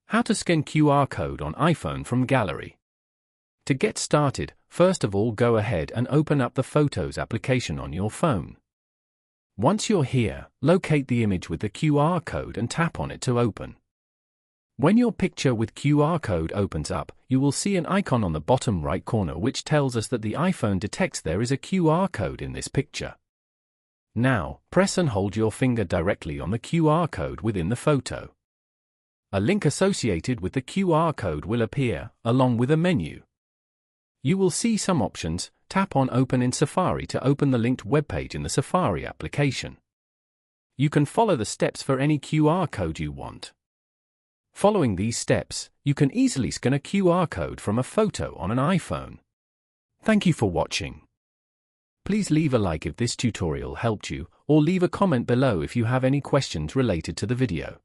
How to scan QR code on iPhone from gallery. To get started, first of all go ahead and open up the Photos application on your phone. Once you're here, locate the image with the QR code and tap on it to open. When your picture with QR code opens up, you will see an icon on the bottom right corner which tells us that the iPhone detects there is a QR code in this picture. Now, press and hold your finger directly on the QR code within the photo. A link associated with the QR code will appear, along with a menu. You will see some options. Tap on Open in Safari to open the linked webpage in the Safari application. You can follow the steps for any QR code you want. Following these steps, you can easily scan a QR code from a photo on an iPhone. Thank you for watching. Please leave a like if this tutorial helped you, or leave a comment below if you have any questions related to the video.